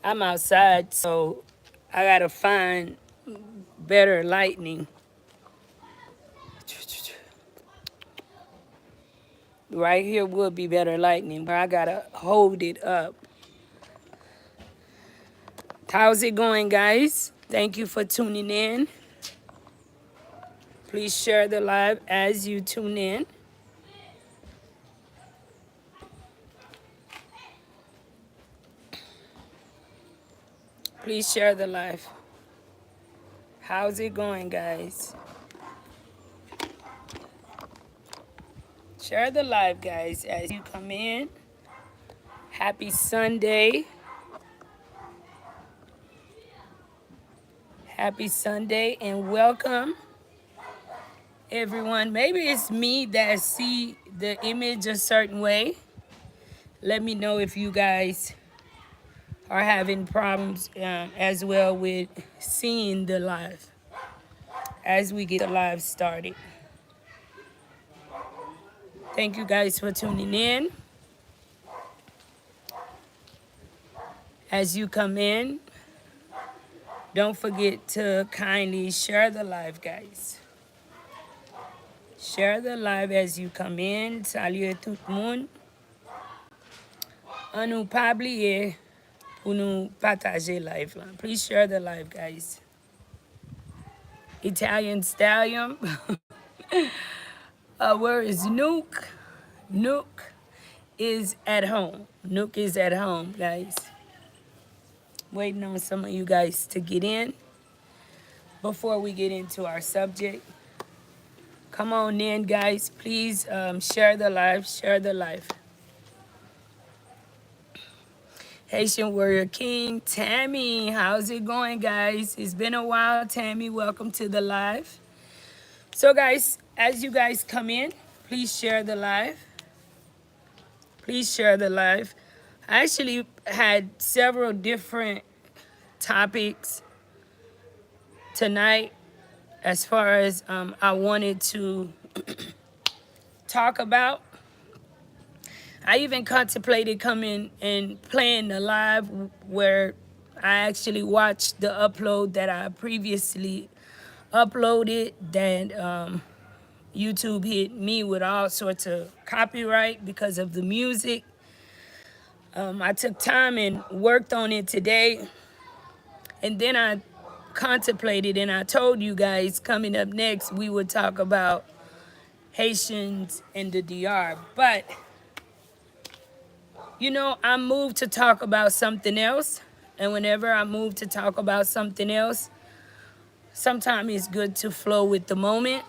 I'm outside, so I gotta find better lighting. Right here would be better lighting, but I gotta hold it up. How's it going, guys? Thank you for tuning in. Please share the live as you tune in. Please share the live. How's it going, guys? Share the live, guys, as you come in. Happy Sunday. Happy Sunday and welcome, everyone. Maybe it's me that see the image a certain way. Let me know if you guys are having problems as well with seeing the live as we get the live started. Thank you guys for tuning in. As you come in, don't forget to kindly share the live, guys. Share the live as you come in. Salut tout le monde. On nous pas oublier pour nous partager live. Please share the live, guys. Italian Stallion. Where is Nuke? Nuke is at home. Nuke is at home, guys. Waiting on some of you guys to get in before we get into our subject. Come on in, guys. Please share the live. Share the live. Haitian Warrior King, Tammy, how's it going, guys? It's been a while, Tammy. Welcome to the live. So, guys, as you guys come in, please share the live. Please share the live. I actually had several different topics tonight as far as I wanted to talk about. I even contemplated coming and playing the live where I actually watched the upload that I previously uploaded that YouTube hit me with all sorts of copyright because of the music. I took time and worked on it today, and then I contemplated and I told you guys coming up next we would talk about Haitians in the DR. But you know, I moved to talk about something else, and whenever I move to talk about something else, sometimes it's good to flow with the moment.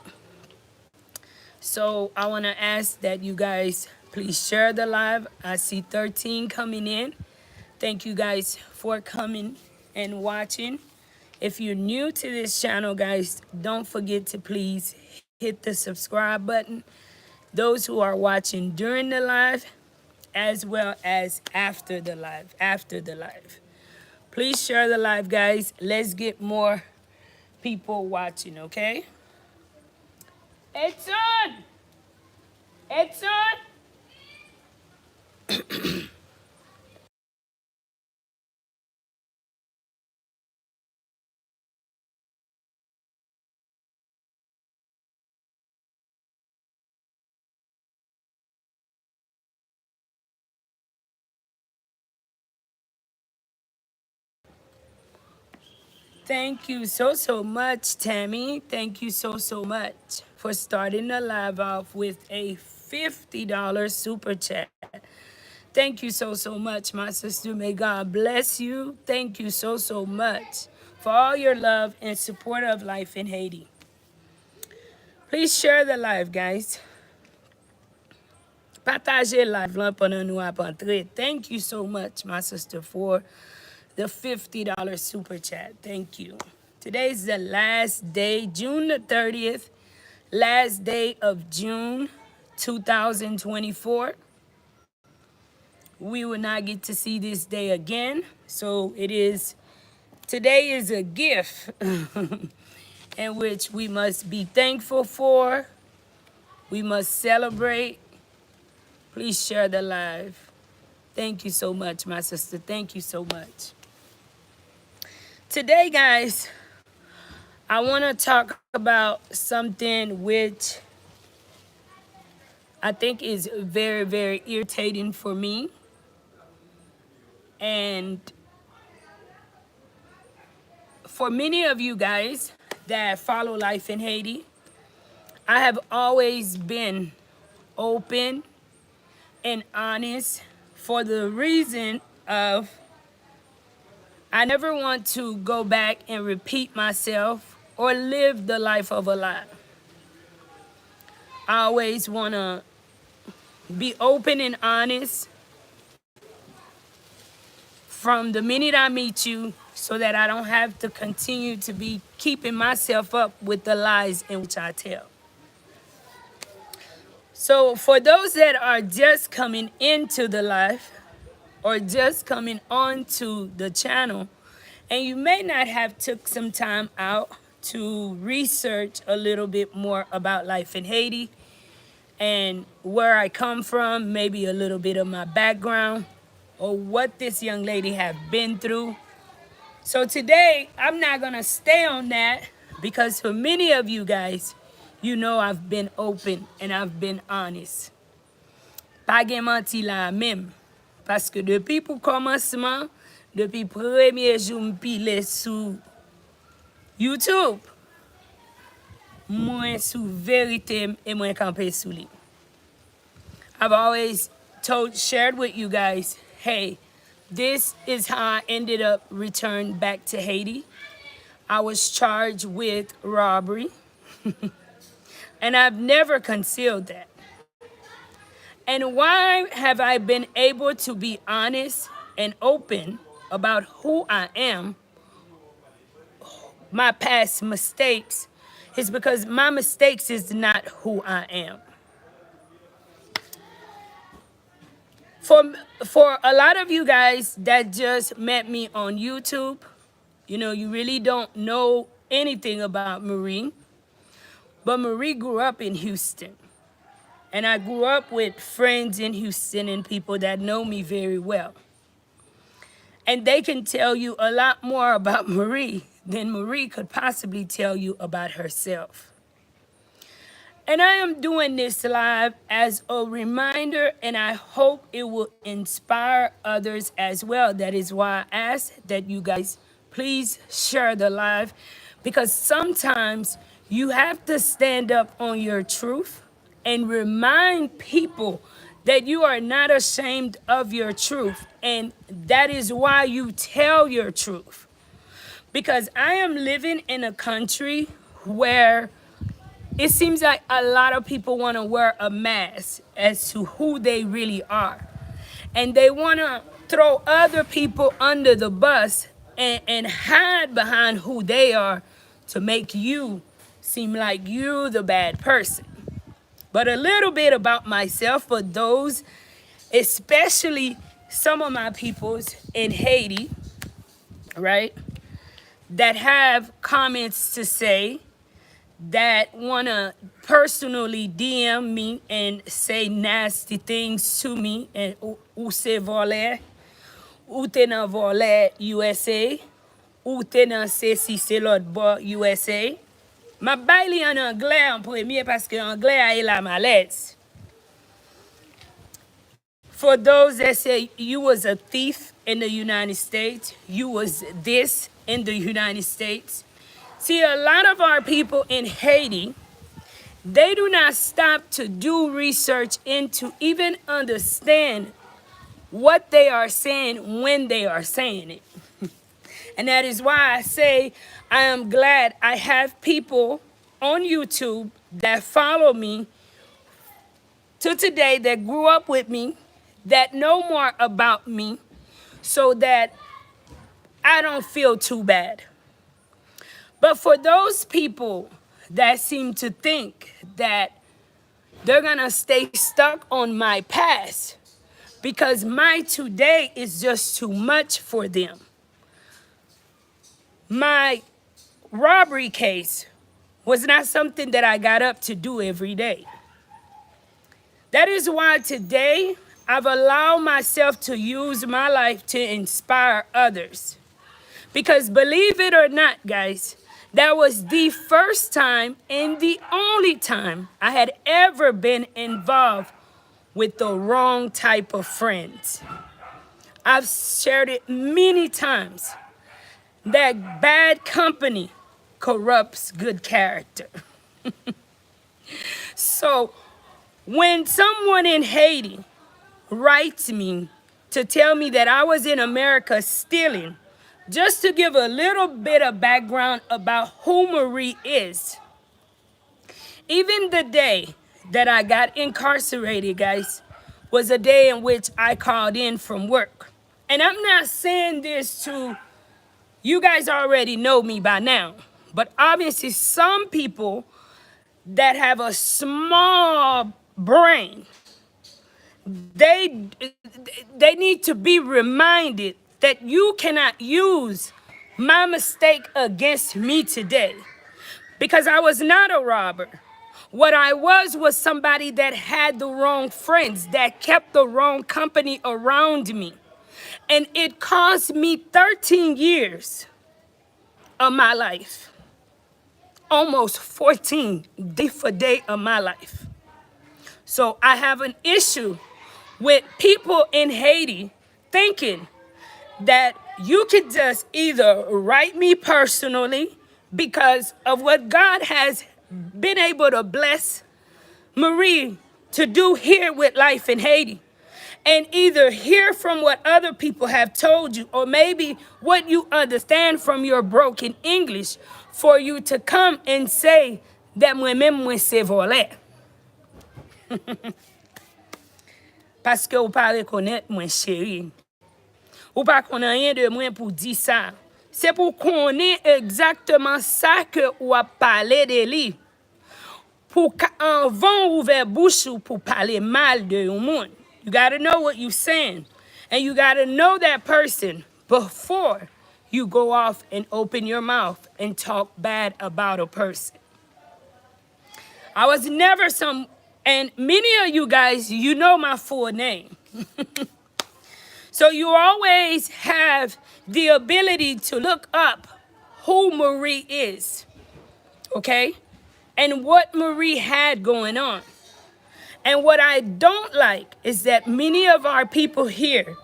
So I want to ask that you guys please share the live. I see 13 coming in. Thank you guys for coming and watching. If you're new to this channel, guys, don't forget to please hit the subscribe button. Those who are watching during the live, as well as after the live, Please share the live, guys. Let's get more people watching, okay? It's on! It's on! Thank you so much, Tammy. Thank you so much for starting the live off with a $50 super chat. Thank you so much, my sister. May God bless you. Thank you so much for all your love and support of Life in Haiti. Please share the live, guys. Partagez live là pendant nous apprendre. Thank you so much, my sister, for the $50 super chat. Thank you. Today's the last day, June the 30th, last day of June 2024. We will not get to see this day again. So today is a gift in which we must be thankful for. We must celebrate. Please share the live. Thank you so much, my sister. Thank you so much. Today, guys, I want to talk about something which I think is very, very irritating for me. And for many of you guys that follow Life in Haiti, I have always been open and honest for the reason of I never want to go back and repeat myself or live the life of a lie. I always want to be open and honest from the minute I meet you so that I don't have to continue to be keeping myself up with the lies in which I tell. So for those that are just coming into the life or just coming onto the channel, and you may not have took some time out to research a little bit more about life in Haiti and where I come from, maybe a little bit of my background or what this young lady have been through. So today, I'm not gonna stay on that because for many of you guys, you know I've been open and I've been honest. Pa gen manti la même. Parce que depuis pour commencement, depuis premier jour m'pile sous YouTube, mwen sou verite et mwen kampe sou li. I've always shared with you guys, hey, this is how I ended up returned back to Haiti. I was charged with robbery, and I've never concealed that. And why have I been able to be honest and open about who I am, my past mistakes, is because my mistakes is not who I am. For a lot of you guys that just met me on YouTube, you know, you really don't know anything about Marie. But Marie grew up in Houston. And I grew up with friends in Houston and people that know me very well. And they can tell you a lot more about Marie than Marie could possibly tell you about herself. And I am doing this live as a reminder, and I hope it will inspire others as well. That is why I ask that you guys please share the live, because sometimes you have to stand up on your truth and remind people that you are not ashamed of your truth. And that is why you tell your truth. Because I am living in a country where it seems like a lot of people want to wear a mask as to who they really are. And they want to throw other people under the bus and hide behind who they are to make you seem like you're the bad person. But a little bit about myself for those, especially some of my peoples in Haiti, right, that have comments to say, that want to personally DM me and say nasty things to me, and ou se vole, ou te nan vole USA, ou te nan se si se lot bo USA. Ma bay li en anglais en premier parce que anglais a la malaise. For those that say you was a thief in the United States, you was this in the United States. See, a lot of our people in Haiti, they do not stop to do research into even understand what they are saying when they are saying it. And that is why I say I am glad I have people on YouTube that follow me to today, that grew up with me, that know more about me, so that I don't feel too bad. But for those people that seem to think that they're gonna stay stuck on my past because my today is just too much for them. My robbery case was not something that I got up to do every day. That is why today I've allowed myself to use my life to inspire others. Because believe it or not, guys, that was the first time and the only time I had ever been involved with the wrong type of friends. I've shared it many times that bad company corrupts good character. So when someone in Haiti writes me to tell me that I was in America stealing, just to give a little bit of background about who Marie is, even the day that I got incarcerated, guys, was a day in which I called in from work. And I'm not saying this to, you guys already know me by now, but obviously some people that have a small brain, they need to be reminded that you cannot use my mistake against me today, because I was not a robber. What I was somebody that had the wrong friends, that kept the wrong company around me. And it cost me 13 years of my life, almost 14 day for day of my life. So I have an issue with people in Haiti thinking that you could just either write me personally because of what God has been able to bless Marie to do here with Life in Haiti, and either hear from what other people have told you, or maybe what you understand from your broken English, for you to come and say that moi-même moi c'est volé. Parce que ou pas reconnaître moi chérie. Ou pas connaît rien de moi pour dire ça. C'est pour connaître exactement ça que ou a parlé de lui. Pour avant ouvert bouche pour parler mal de un monde. You got to know what you're saying. And you got to know that person before you go off and open your mouth and talk bad about a person. I was never some, and many of you guys, you know my full name. So you always have the ability to look up who Marie is, okay? And what Marie had going on. And what I don't like is that many of our people here,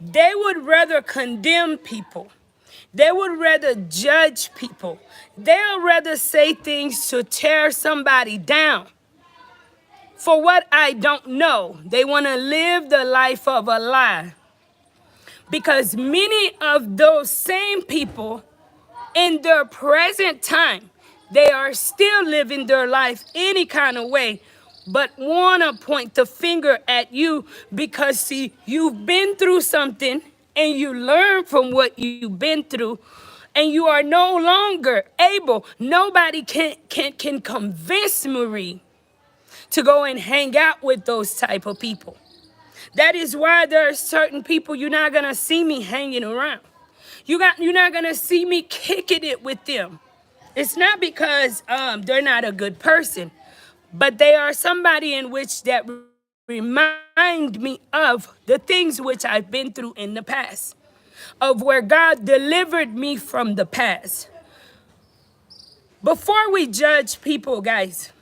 they would rather condemn people. They would rather judge people. They'll rather say things to tear somebody down. For what I don't know, they want to live the life of a lie. Because many of those same people in their present time, they are still living their life any kind of way, but want to point the finger at you because, see, you've been through something and you learn from what you've been through, and you are no longer able, nobody can convince Marie to go and hang out with those type of people. That is why there are certain people you're not going to see me hanging around. You're not going to see me kicking it with them. It's not because they're not a good person, but they are somebody in which that remind me of the things which I've been through in the past, of where God delivered me from the past. Before we judge people, guys,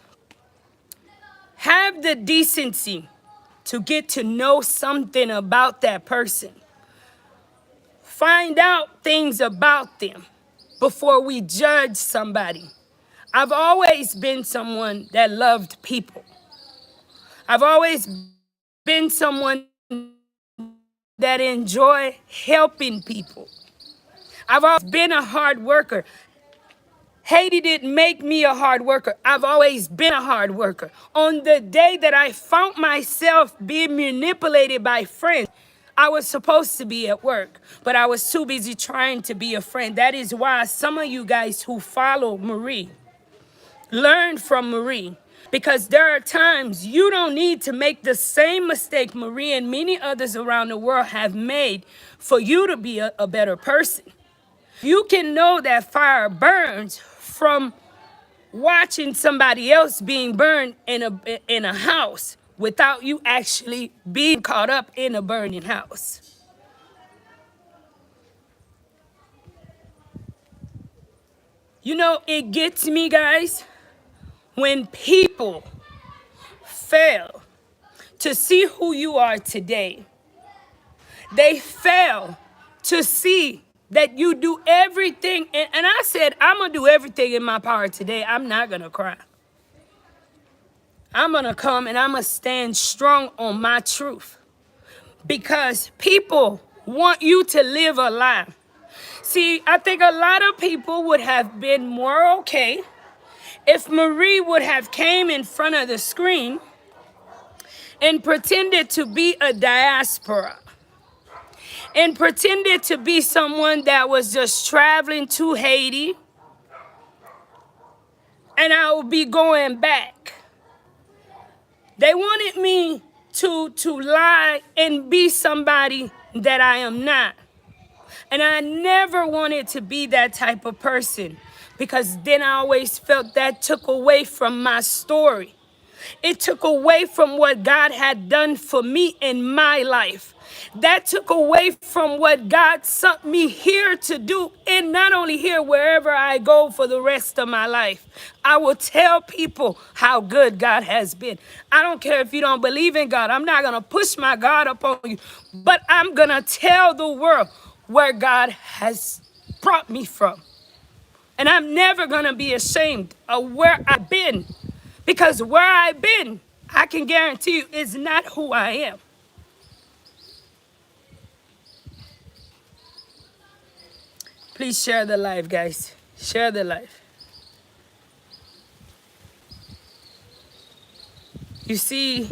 have the decency to get to know something about that person. Find out things about them before we judge somebody. I've always been someone that loved people. I've always been someone that enjoy helping people. I've always been a hard worker. Haiti didn't make me a hard worker. I've always been a hard worker. On the day that I found myself being manipulated by friends, I was supposed to be at work, but I was too busy trying to be a friend. That is why some of you guys who follow Marie, learn from Marie, because there are times you don't need to make the same mistake Marie and many others around the world have made for you to be a better person. You can know that fire burns from watching somebody else being burned in a house without you actually being caught up in a burning house. You know, it gets me, guys, when people fail to see who you are today. They fail to see that you do everything. And I said, I'm going to do everything in my power today. I'm not going to cry. I'm going to come and I'm going to stand strong on my truth. Because people want you to live a lie. See, I think a lot of people would have been more okay if Marie would have came in front of the screen and pretended to be a diaspora and pretended to be someone that was just traveling to Haiti and I will be going back. They wanted me to lie and be somebody that I am not. And I never wanted to be that type of person because then I always felt that took away from my story. It took away from what God had done for me in my life. That took away from what God sent me here to do, and not only here, wherever I go for the rest of my life. I will tell people how good God has been. I don't care if you don't believe in God. I'm not going to push my God upon you, but I'm going to tell the world where God has brought me from. And I'm never going to be ashamed of where I've been, because where I've been, I can guarantee you, is not who I am. Please share the live, guys. Share the live. You see,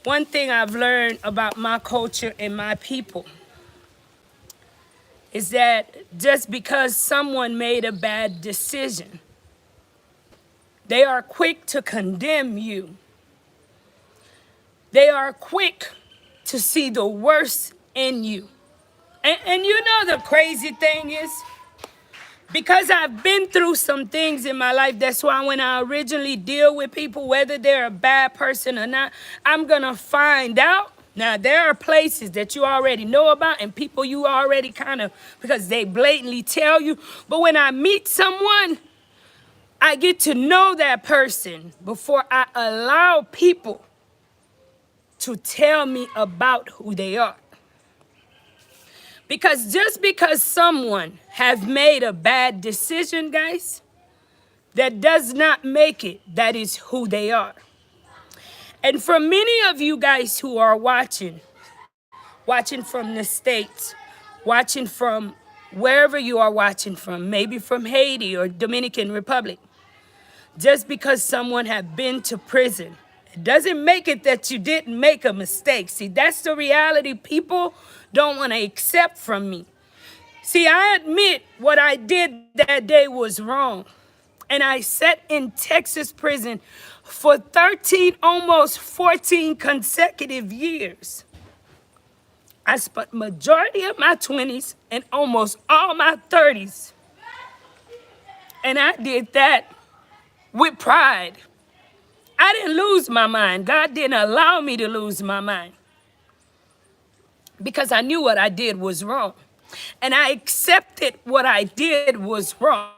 one thing I've learned about my culture and my people is that just because someone made a bad decision, they are quick to condemn you. They are quick to see the worst in you. And you know the crazy thing is, because I've been through some things in my life, that's why when I originally deal with people, whether they're a bad person or not, I'm going to find out. Now, there are places that you already know about and people you already kind of, because they blatantly tell you. But when I meet someone, I get to know that person before I allow people to tell me about who they are. Because just because someone have made a bad decision, guys, that does not make it that is who they are. And for many of you guys who are watching from the States, watching from wherever you are watching from, maybe from Haiti or Dominican Republic, just because someone have been to prison, it doesn't make it that you didn't make a mistake. See, that's the reality people don't want to accept from me. See, I admit what I did that day was wrong. And I sat in Texas prison for 13, almost 14 consecutive years. I spent majority of my 20s and almost all my 30s. And I did that with pride. I didn't lose my mind. God didn't allow me to lose my mind, because I knew what I did was wrong. And I accepted what I did was wrong.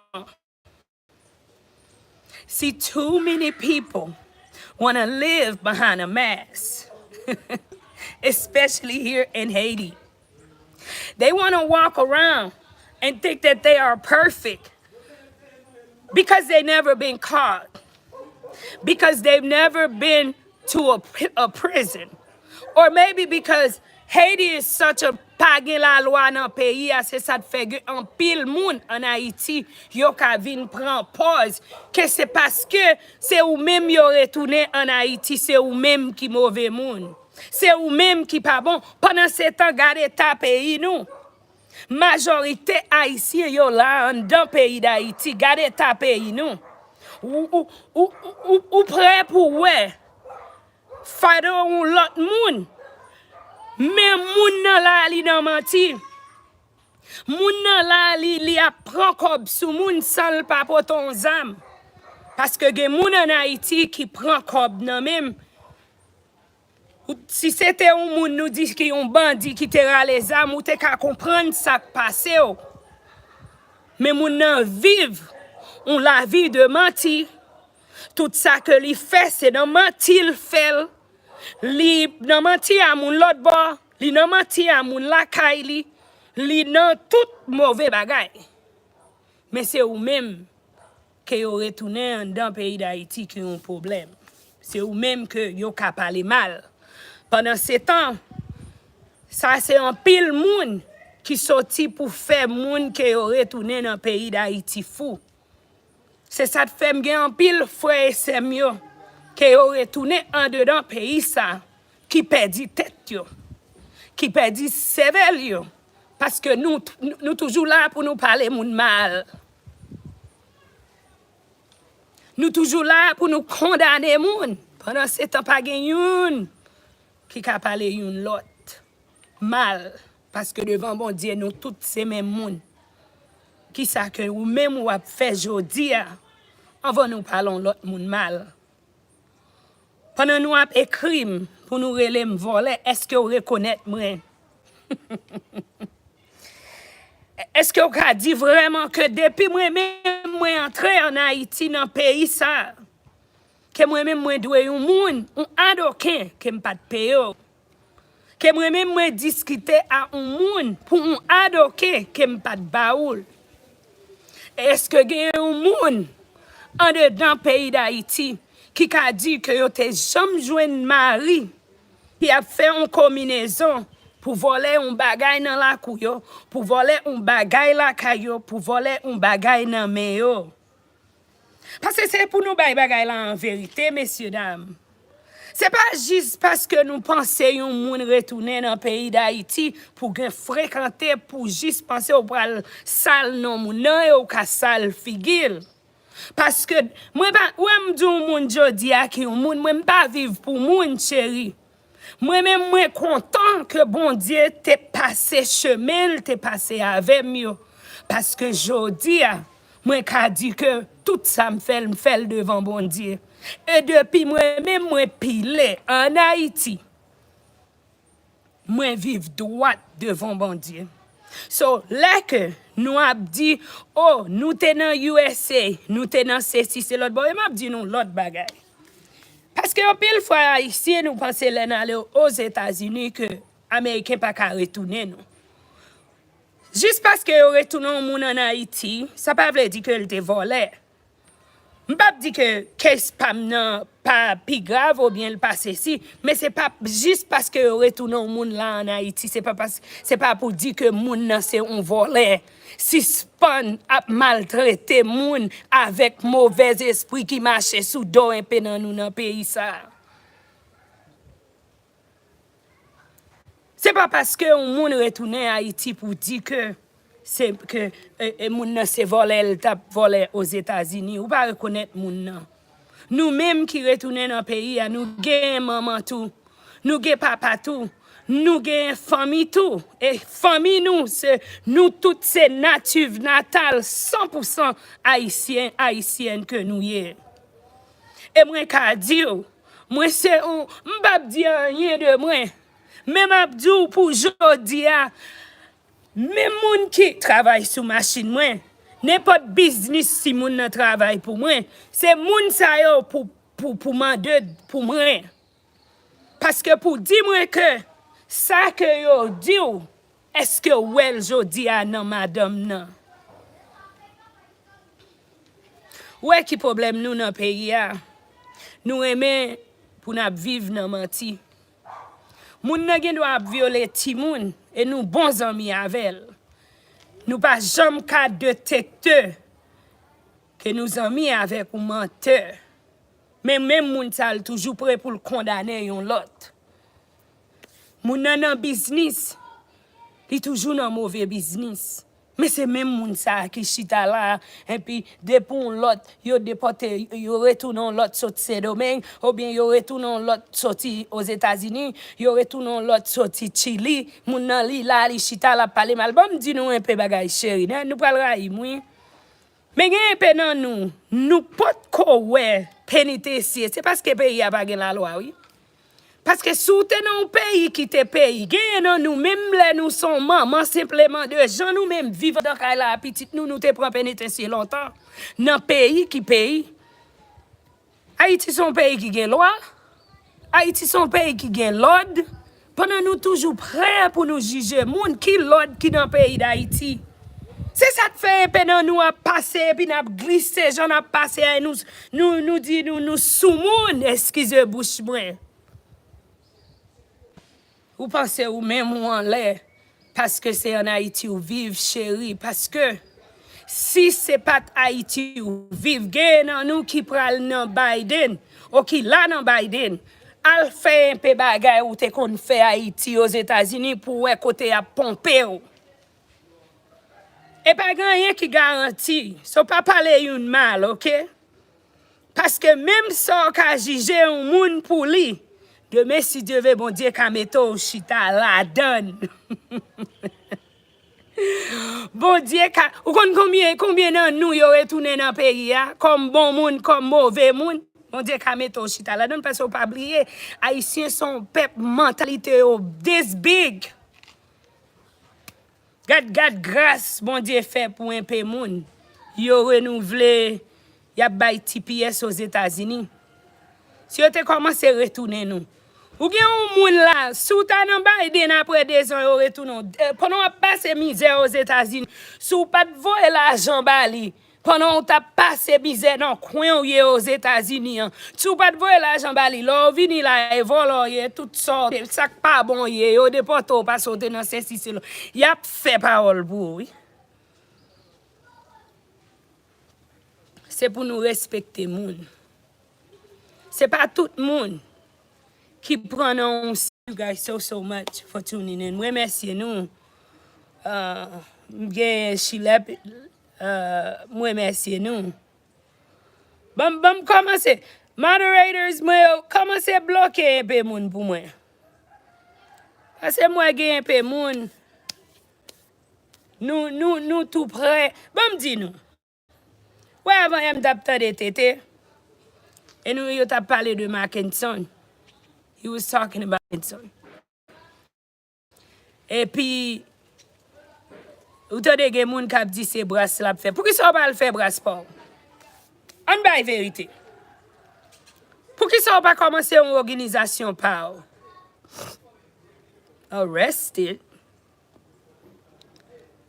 See, too many people want to live behind a mask, especially here in Haiti. They want to walk around and think that they are perfect because they've never been caught, because they've never been to a prison, or maybe because Haiti is such a pa gen la loi nan peyi a, se sa te fe gen an pil moun en Haiti yo ka vin pran pause, ke se paske se ou même yo retourne en Haiti, se ou même ki mauvais moun. Se ou même qui pas bon. Pendant ce temps, gade ta pays nou. Majorité haïtien yo la en dans pays d'Haïti, gade ta pays nou. Ou prêt pour ouais. Fado ou lot moun. Mais moun nan la li nan manti. Moun nan la li a pran kob sou moun san pa poton zam. Parce que gen moun en Haïti qui prend kob nan même. Si c'était un moun nous dit ki yon bandi qui te rale zam, ou te ka comprendre ça qui passe. Mais moun nan vive, on la vie de mentir. Tout ça que li fait, c'est dans mentir fait. Li nan mentir à moun l'autre bord, li nan mentir à moun lakay li nan tout mauvais bagay. Mais c'est ou même que yo retourné dans le pays d'Haïti qui ont un problème. C'est ou même que yo ka parlé mal. Pendant ce temps, ça c'est un pile moun qui sorti pour faire moun qui yo retourné dans le pays d'Haïti fou. C'est ça qui fait m'gen un pile frère et sœur yo qui yo retourné en dedans pays ça qui perdi tête yo, qui perdi cerveau yo parce que nous toujours là pour nous parler moun mal. Nous toujours là pour nous condamner moun. Pendant ce temps pas gen youn qui ka parler youn l'autre mal parce que devant bon Dieu nous tous ces mêmes moun. Qui ça que ou même ou a fait jodi avant nous parlons l'autre moun mal. Pendant nous a écrit pour nous relève voler, est-ce que vous reconnaissez moi? Est-ce que vous avez dit vraiment que depuis moi-même moi entré en Haïti dans le pays ça que moi-même moi dois un moun un adoquin que me pas de payer que moi-même moi discuter à un moun pour un adoquin que me pas de baoul. Est-ce que y a un moun en dedans pays d'Haïti qui a dit que yo te jamais joindre mari qui a fait une combinaison pour voler un bagay dans la couyo, pour voler un bagay la kayo, pour voler un bagay dans meyo. Parce que c'est pour nous bagay là en vérité, messieurs dames. C'est pas juste parce que nous pensons yon moun retourner dans le pays d'Haïti pour fréquenter, pour juste penser au bral sale non moun nan et au ka sale figil. Parce que moi m'dou moun jodi a ki yon moun moi pas vivre pour moun chéri. Moi-même, moi content que bon Dieu t'ait passé chemin, t'ait passé avec moi. Parce que jodi a, moi qu'a dit que tout ça me fait devant bon Dieu. Et depuis moi-même, moi pile en Haïti, moi vive droit devant bon Dieu. So, là que nous avons dit, oh, nous tenons USA, nous tenons ceci, c'est l'autre, bon, et m'a dit non, l'autre bagaille. Parce que pile fois ici, nous pensons aller aux États-Unis que les Américains ne peuvent pas retourner. Non. Juste parce que vous retournez en Haïti, ça ne veut pas dire que vous êtes volé. Je ne peux pas dire que ce n'est pas plus grave ou bien le passé si, mais ce n'est pas juste parce que vous retournez en Haïti, ce n'est pas pour dire que moun c'est un volé. Si span a maltraité moun avec mauvais esprit qui marche sous dos un peu dans nous pays ça. C'est pas parce que un moun retourne à Haïti pour dire que c'est que moun c'est volé, t'a volé aux États-Unis ou pas reconnaître moun nan. Nous même qui retourner dans pays nous gagne maman tout, nous gagne papa tout. Nous avons famille tout. Et famille nous, c'est nous toutes ces natifs natales 100% haïtiennes que nous y. Et moi, je dis, moi, c'est un, je ne vais pas dire rien de moi. Même Abdou pour aujourd'hui, même gens qui travaillent sur machine, moi, n'importe business si moun nan travaille pour moi, c'est moun sa yo pour mander pour moi. Parce que pour dire moi que ça que yo dit, est-ce que well jodi a nan madame nan? Ouais qui problème nous dans pays a? Nous aimons pour nous vivre dans menti. Moun nan gen doit violer ti moun et nous bons amis avec. Nous pas jamais cas détecteur que nous amis avec un menteur. Mais même moun sal toujours prêt pour le condamner yon l'autre. Moun nan business, il toujours dans mauvais business. Mais c'est même moun sa qui chita là et puis dépôt l'autre, yo déporté, yo retourne l'autre sorti domaine ou bien yo retourne l'autre sorti aux États-Unis, yo retourne l'autre sorti Chili, moun nan li là li chita là parler mal. Bon dit nous un peu bagay chéri, nous pral ray moi. Mais gen peu nan nous pas ko ouais pénitentiaire, c'est parce que pays a pas gen la loi oui. Parce que sous dans un pays qui te pays, nous même là nous sommes maman simplement de gens nous même vivre dans la petite nous te prend pénitentiaire longtemps. Dans pays qui pays. Haïti son pays qui gagne loi. Haïti son pays qui gagne l'ordre. Pendant nous toujours prêts pour nous juger moun qui l'ordre qui dans le pays d'Haïti. C'est ça qui fait pendant nous à passer puis nous glisser, j'en a passé nous dit nous sous moun, excusez bouche moi. Vous pensez ou même ou en l'air parce que c'est en Haïti où vivent chérie parce que si c'est pas Haïti où vivent gen nous qui pral nan Biden ou qui là nan Biden al fait un peu bagay ou te kon fait Haïti aux États-Unis pour ouais côté à pomper ou. Et pas rien qui garantit so pas parler une mal OK parce que même ça ka juger un moun pour lui demain si Dieu veut bon Dieu ka metto chita la donne. Bon Dieu, ou combien de nous y retourné dans le pays, comme bon monde, comme mauvais monde. Bon Dieu, ka metto chita la donne parce qu'on pas oublier, Haïtiens sont peuple mentalité this big. God grâce, bon Dieu fait pour un peu monde. Yo renouvelé, y a bay TPS aux États-Unis. Si vous commencé à retourner nous. Ou bien un moun là, sous ta nan Biden après 2 ans, yo retourne. Pendant on passe misère aux États-Unis, sous pas de voyer l'argent bali. Pendant on t'a passé misère dans coin aux États-Unis, sous pas de voyer l'argent bali, là vini là et voler tout sorte, ça pas bon yo déporté pas sauter dans ces six là. Y a fait parole pour oui. C'est pour nous respecter moun. C'est pas tout le monde qui prend on. You guys so much for tuning in. Moi merci nous. Chilep moi merci nous. Bam commencer. Moderators moi commencer bloquer un peu moun pour moi. Parce que moi gagne un peu moun. Nous tout prêt. Bam dis nous. Ouais avant M d'apta de tété. Et nous yo t'a parlé de Mackinson. He was talking about Mackinson. Et puis ou t'as des gens qui dit c'est brasse la fait. Pour qui ça pas le faire brasse pas? On ba vérité. Pour qui ça pas commencer une organisation par arrested.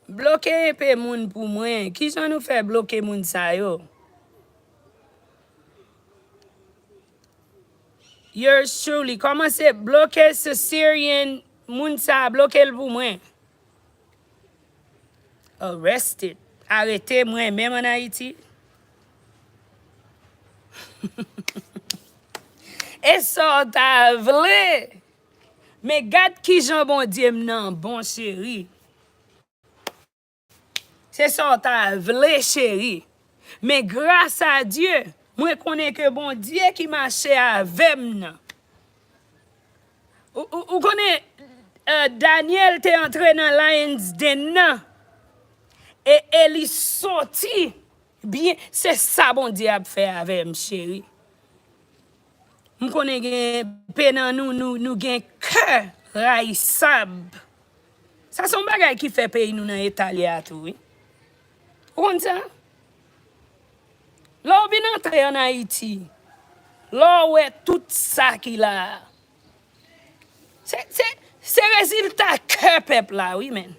Bloquer pe moun pour moi. Qui ça nous fait bloquer moun sa yo? Yours truly, commencez à bloquer ce Syrian Mounsa, bloquez-le pour moi. Arrested. Arrêtez moi même en Haïti. Et ça t'a vle. Mais garde qui Jean bon Dieu non, bon chéri. C'est ça t'a vle chéri. Mais grâce à Dieu, moi connais que bon Dieu qui marche avec moi. Ou connais Daniel t'est entré dans Lions Den et elle est sorti. Bien, c'est ça bon Dieu a fait avec moi chéri. Nous connais penan nous gen cœur raissable. Ça son bagay qui fait pays nous dans Italie tout oui. On ça? Là, on vient entrer en Haïti. Là, ouais, tout ça qu'il a. C'est résultat que peuple là, oui, men.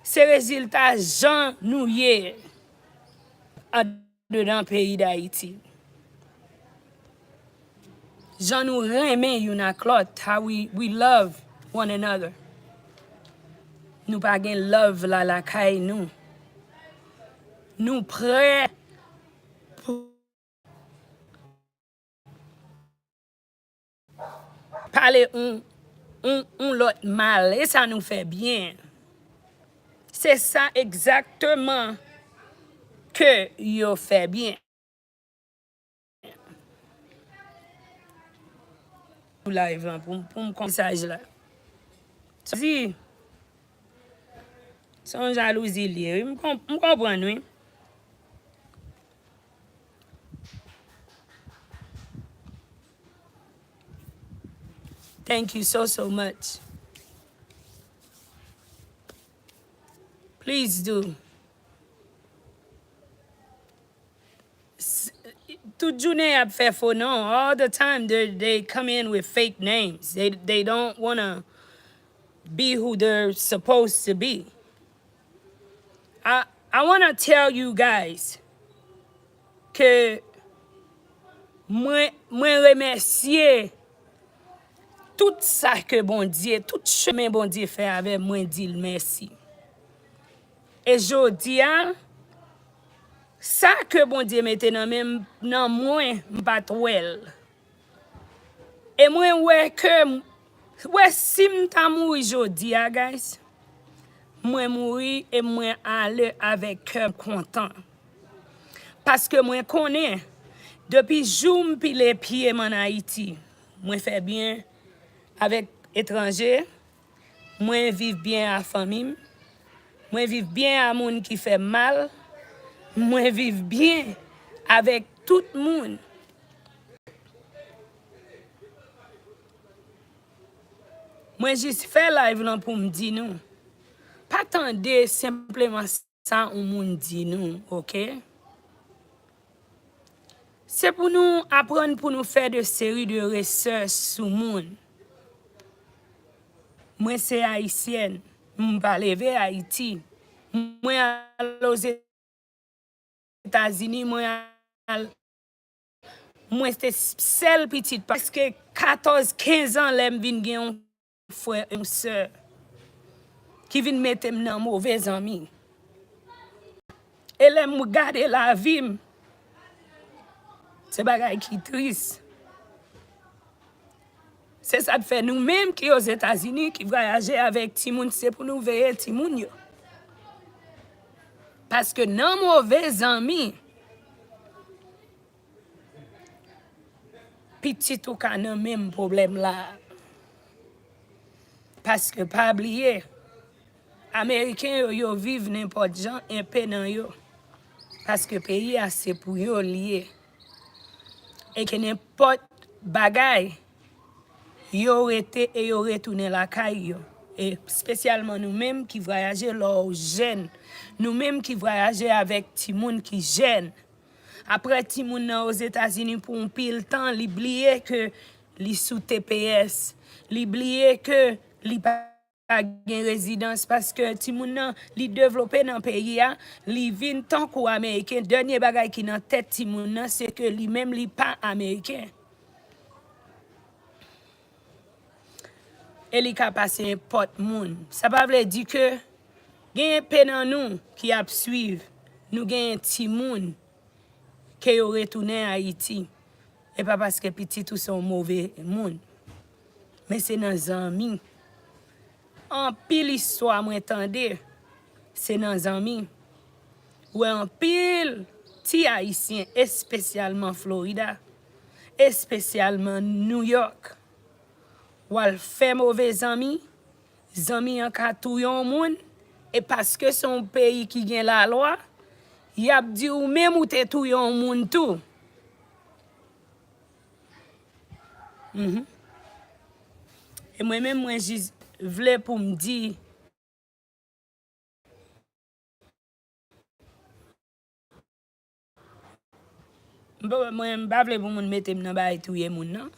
C'est résultat Jean nous y dans le pays d'Haïti. Jean nous remet une à l'autre, how we love one another. Nous pas gen love la caille nous. Nous prêts pour parler l'autre mal et ça nous fait bien. C'est ça exactement que yo fait bien. Live là pour me message là. Si son jalousie lié, me comprendre oui. Thank you so much. Please do. Tout journée ap fait faux non. All the time they come in with fake names. They don't want to be who they're supposed to be. I want to tell you guys que moi remercier tout ça que bon Dieu, tout chemin bon Dieu fait avec moi dit merci. Et jodi a ça que bon Dieu mette dans moi m'pas trouel. Et moi si m'ta mouri jodi a guys, moi mouri et moi aller avec cœur content. Parce que moi connais depuis jour m'pi les pieds en Haïti, moi fait bien avec étranger, moi vivre bien à famille, moi vivre bien à moun qui fait mal, moi vivre bien avec tout le monde. Moi juste fait live là pour me dire nous. Pas attendre simplement ça on moun dit nous, OK? C'est pour nous apprendre pour nous faire de séries de recherches sur le monde. Moi c'est haïtienne, je pas lever Haïti. Moi aux États-Unis, moi c'est seule petite parce que 14-15 ans l'aime vinn gen un frère et une sœur qui vinn mettre dans mauvais amis. Et l'aime regarder la vie. C'est bagay qui triste. C'est ça que fait nous-mêmes qui aux États-Unis qui voyager avec Timoun, c'est pour nous veiller Timoun yo. Parce que non mauvais amis, petit ou ka nan même problème là. Parce que pas oublier, Américains yo vivent n'importe gens un peu dans yo. Parce que pays a c'est pour yo lié. Et que n'importe bagay yo été et yo retourné la caille yo. Et spécialement nous-mêmes qui voyageons lors jeunes, nous-mêmes qui voyageons avec Timoun qui jeune. Après Timoun aux États-Unis pour un pile temps, l'oublier que li sous TPS, l'oublier que li pas gen résidence parce que Timoun nan li développé dans pays a, li vinn tant qu'au américain. Dernier bagay qui dans tête Timoun nan c'est que lui même li pas américain. Et li ka passe n'importe moun. Ça pas veut dire que gen pen nan nous qui a suivre, nous gen ti moun qui yo retourné à Haïti. Et pas parce que petit tout sont mauvais moun. Mais c'est dans zanmi. En pile histoire moi entendez, c'est dans zanmi. Ou en pile ti haïtien, spécialement Florida, spécialement New York. Ou al fait mauvais amis, amis en ka tou yon moun, et parce que son pays qui gagne la loi, y a dit ou même ou te tou yon moun tout. Et moi-même, moi, je voulais pour me dire, moi, je ne voulais pas me mettre dans le tout yon moun, non?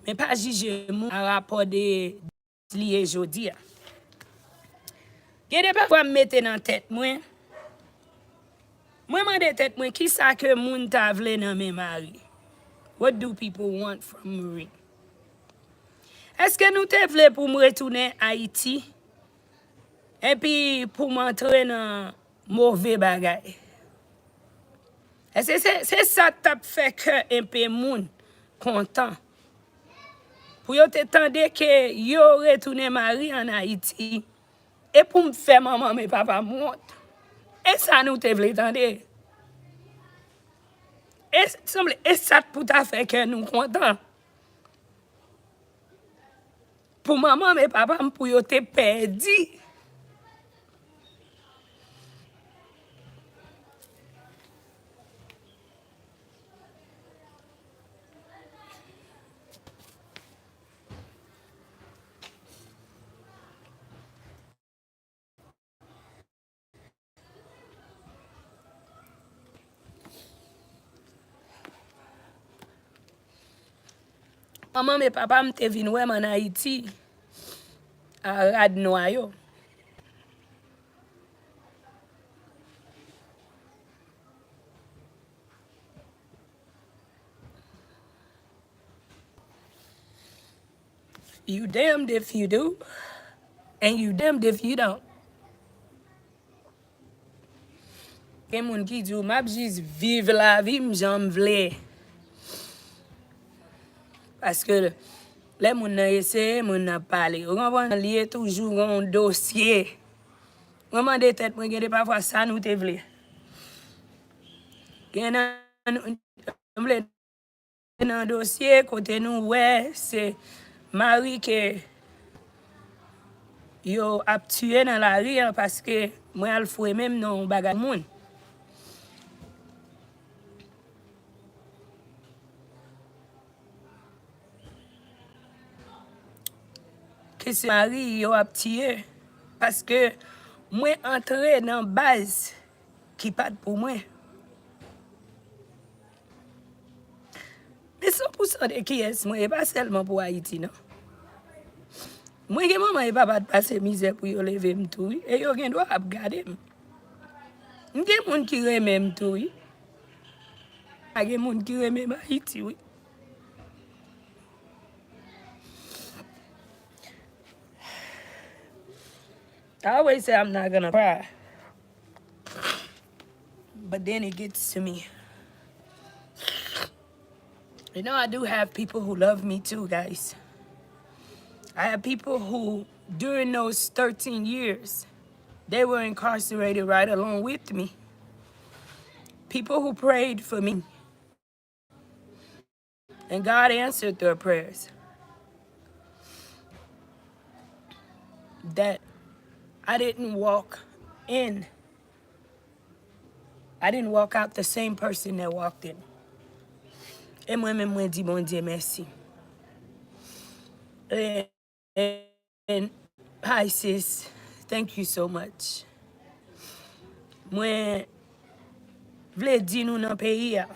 Mais pas juger moun à rapport de lié jodi. Gade pas quoi me mettre dans tête moi. Moi mande tête moi qui ça que moun ta vle nan men mari. What do people want from me? Est-ce que nous te vle pour me retourner à Haïti et puis pour m'entrer dans mauvais bagay? C'est ça t'a fait que un peu moun content. Pour yo te tande que yo retourné mari en Haïti et pour me faire maman et papa monte. Et ça nous te vle tande. Et ça pour ta fait que nous content. Pour maman et papa pour yo te perdu. Maman et papa m'te vin wè en Haïti à Radnoyo. You damned if you do, and you damned if you don't. Gen moun ki di ou map jis vive la vie m'jam vle. Parce que les moun nan ese, moun nan pale. Ou konpon liye toujou gon dosye. Maman de tête mwen gen de parfois ça nou te vle. Gen nan vle nan dosye kote nou ouais, c'est mari que yo ap tué dans la rue parce que moi al foué même non bagay moun. Que c'est mari yo ap tué parce que moi entré dans base qui pas pour moi. Mais 100% de qui est moi, et pas seulement pour Haïti, non. Moi, que maman et papa passer misère pour yo lever m'tou, et yo gen doit ap garder. Gen moun ki reme m'tou, gen moun ki reme Haïti, oui. I always say I'm not gonna cry. But then it gets to me. You know, I do have people who love me too, guys. I have people who, during those 13 years, they were incarcerated right along with me. People who prayed for me. And God answered their prayers. That I didn't walk in. I didn't walk out the same person that walked in. Et moi-même, moi dis bon Dieu merci. And hi sis, thank you so much. Moi, vle di nou nan peyi ya,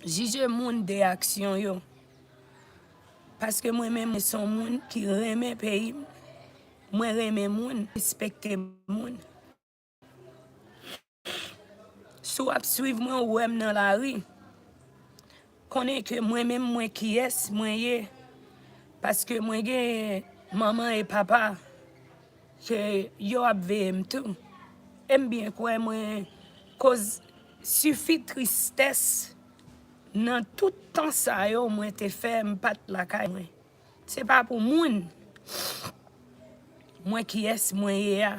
jije moun de aksyon yo. Paske moi-même son moun ki reme peyi, moi reme moun, respecte moun. Sou ap suiv mwen wèm nan la ri, konen ke moi-même moi ki es, mwen ye, paske mwen gen maman et papa que yo ap veyem tou. Em bien kwen mwen, cause suffit tristesse nan tout temps sa yo mwen te fè m'pat la kay mwen. C'est pas pour moun. Mwen ki es mwen ye ya.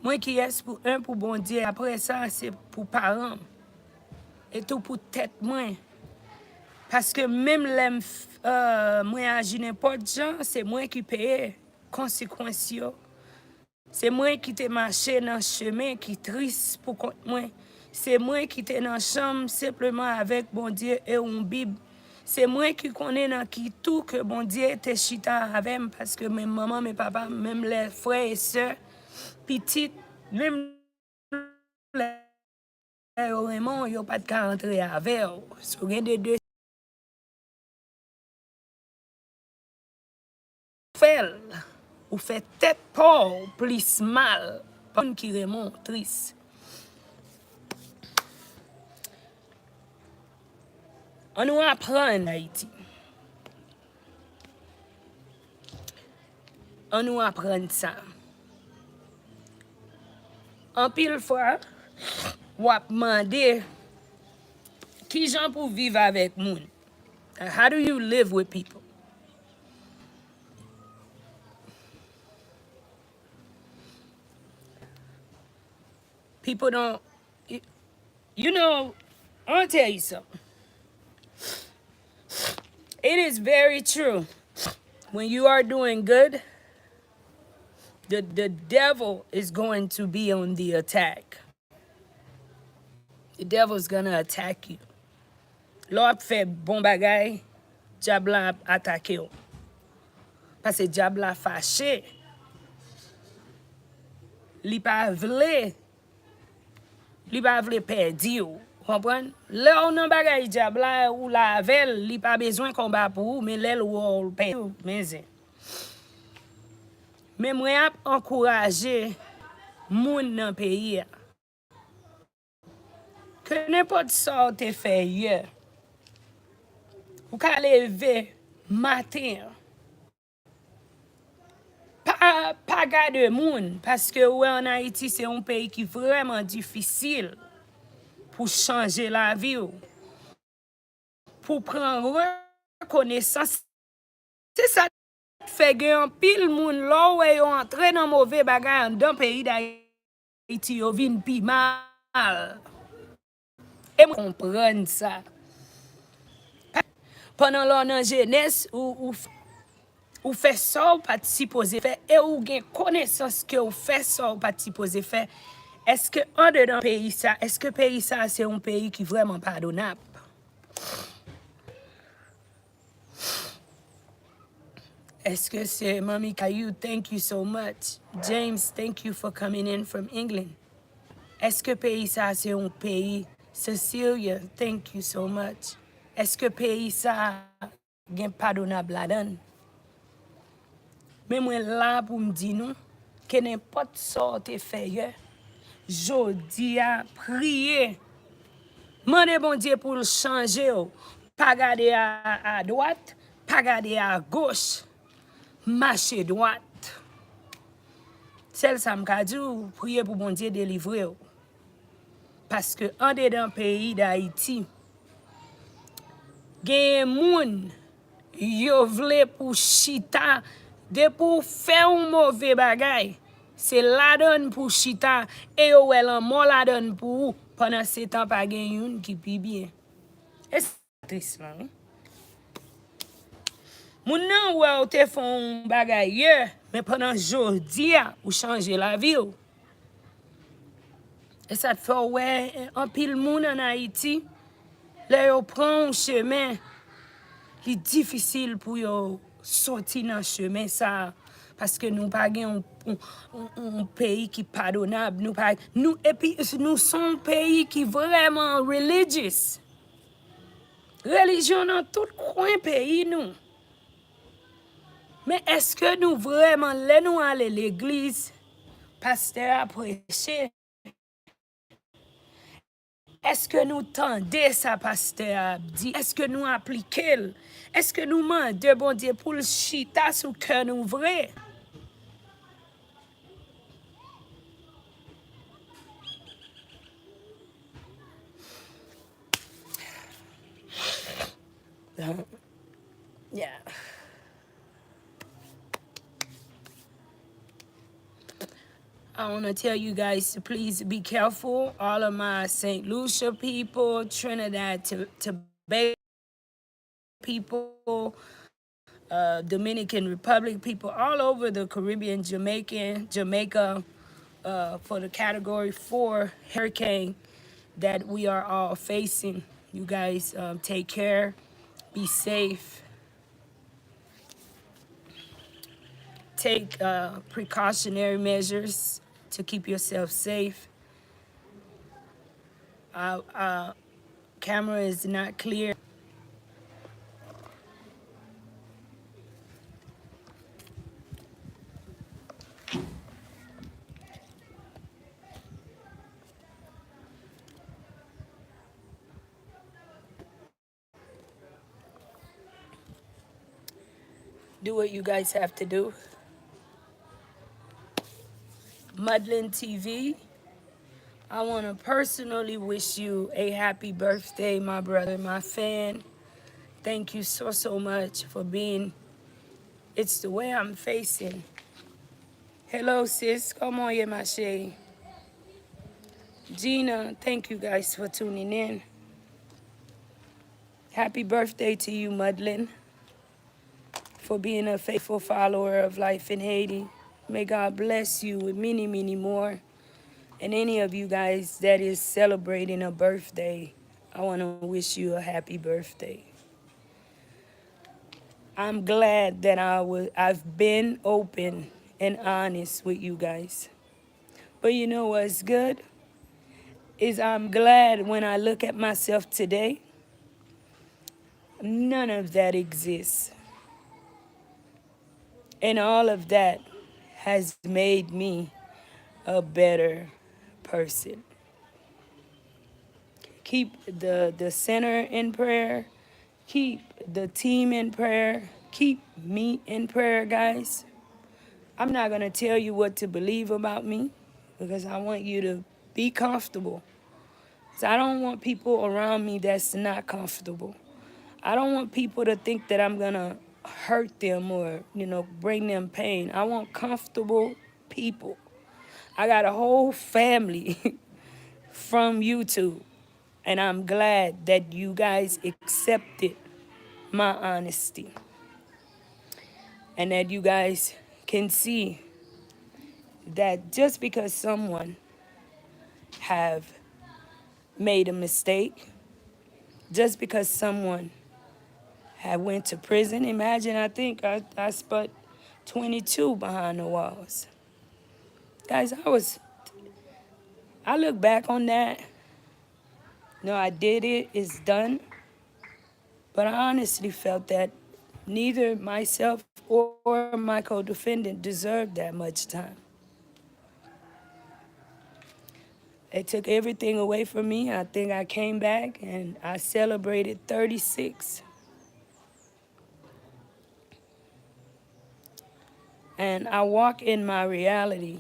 Mwen ki es pour bon Dieu. Après ça, c'est pour parents. Et tout pour tête mwen. Parce que même lem mwen agi n'importe jan, c'est moi qui paye conséquences yo. C'est moi qui te marché dans chemin qui triste pour compte moi. C'est moi qui te dans chambre simplement avec bon Dieu et une Bible. C'est moi qui connais dans qui tout que bon Dieu te chita avec parce que même maman, mes papas, même les frères et sœurs, petites, même les vraiment, ils n'ont pas de cas rentrer avec eux. So, gen de deux fel, ou fait tête pauvre, plus mal, pas qui remonte triste. On nous apprend en Haïti. On nous apprend ça. En pile fois, ou ap mande qui gens pour vivre avec moun. How do you live with people? People don't, you know, I'll tell you something. It is very true. When you are doing good, the devil is going to be on the attack. The devil is going to attack you. Lord fait bon bagay, diable attaque yo. Parce que diable fâché. Li pa vle perdre yo. Comprenez? Là, on a bagay diable là, ou la vel, li pas besoin combat pour ou, mais l'elle ou paye. Mais moi, encourager moun dans pays que n'importe ça te fait hier. Ou ka lever matin. Pas garder moun parce que ouais, en Haïti c'est un pays qui est vraiment difficile pour changer la vie, pour prendre reconnaissance. C'est ça qui fait que un pile moun là où yo entré dans mauvais bagay dans pays d'Haïti yo vinn pi mal. Et moi comprendre ça. Pendant l'an jeunesse ou fait ça ou pas supposé faire et ou gain connaissance que ou fait ça ou pas supposé faire. Est-ce que en dedans pays ça, est-ce que pays ça c'est un pays qui vraiment pardonnable? Est-ce que c'est Mami Caillou, thank you so much. James, thank you for coming in from England. Est-ce que pays ça c'est un pays? Cecilia, thank you so much. Est-ce que pays ça gain pardonnable là-dedans? Mais moi là pour me dire non, que n'importe ça te fait, jodi a prier. Mande bon Dieu pour le changer. Pas garder à droite, pas garder à gauche. Marcher droite. Celle ça m'a dit prier pour bon Dieu délivrer. Parce que en dedans pays d'Haïti, gen moun yo vle pour chita de pour faire un mauvais bagay. C'est la donne pour chita et yo el en mon la donne pour pendant ce temps pas gen yon qui pi bien. Et c'est triste là. Moun nan ou te font bagay hier, mais pendant jodi ou changer la vie. Et ça te fait ouais un pile moun en Haïti, là yo prend un chemin qui difficile pour yo sortir dans chemin ça parce que nous pas un pays qui pardonnable nous et puis nous sommes un pays qui vraiment religious. Religion dans tout coin pays nous. Mais est-ce que nous vraiment là nous aller à l'église pasteur a prêché? Est-ce que nous tendez ça, pasteur a dit? Est-ce que nous appliquons? Est-ce que nous demandons, bon Dieu, pour le chita sous cœur nous vrai? Yeah. I want to tell you guys to please be careful. All of my St. Lucia people, Trinidad, Tobago people, Dominican Republic people, all over the Caribbean, Jamaica, for the Category 4 hurricane that we are all facing. You guys take care, be safe. Take precautionary measures to keep yourself safe. Camera is not clear. Do what you guys have to do. Mudlin TV, I want to personally wish you a happy birthday, my brother, my fan. Thank you so much for being. It's the way I'm facing. Hello, sis. Come on, yeah, my shade. Gina, thank you guys for tuning in. Happy birthday to you, Mudlin, for being a faithful follower of Life in Haiti. May God bless you with many, many more. And any of you guys that is celebrating a birthday, I want to wish you a happy birthday. I'm glad that I've been open and honest with you guys. But you know what's good? is I'm glad when I look at myself today, none of that exists. And all of that has made me a better person. Keep the center in prayer. Keep the team in prayer. Keep me in prayer, guys. I'm not going to tell you what to believe about me because I want you to be comfortable. So I don't want people around me that's not comfortable. I don't want people to think that I'm going to hurt them or, bring them pain. I want comfortable people. I got a whole family from YouTube, and I'm glad that you guys accepted my honesty and that you guys can see that just because someone have made a mistake, just because someone had went to prison. Imagine, I think I spent 22 behind the walls. Guys, I look back on that. No, I did it, it's done. But I honestly felt that neither myself or my co-defendant deserved that much time. They took everything away from me. I think I came back and I celebrated 36. And I walk in my reality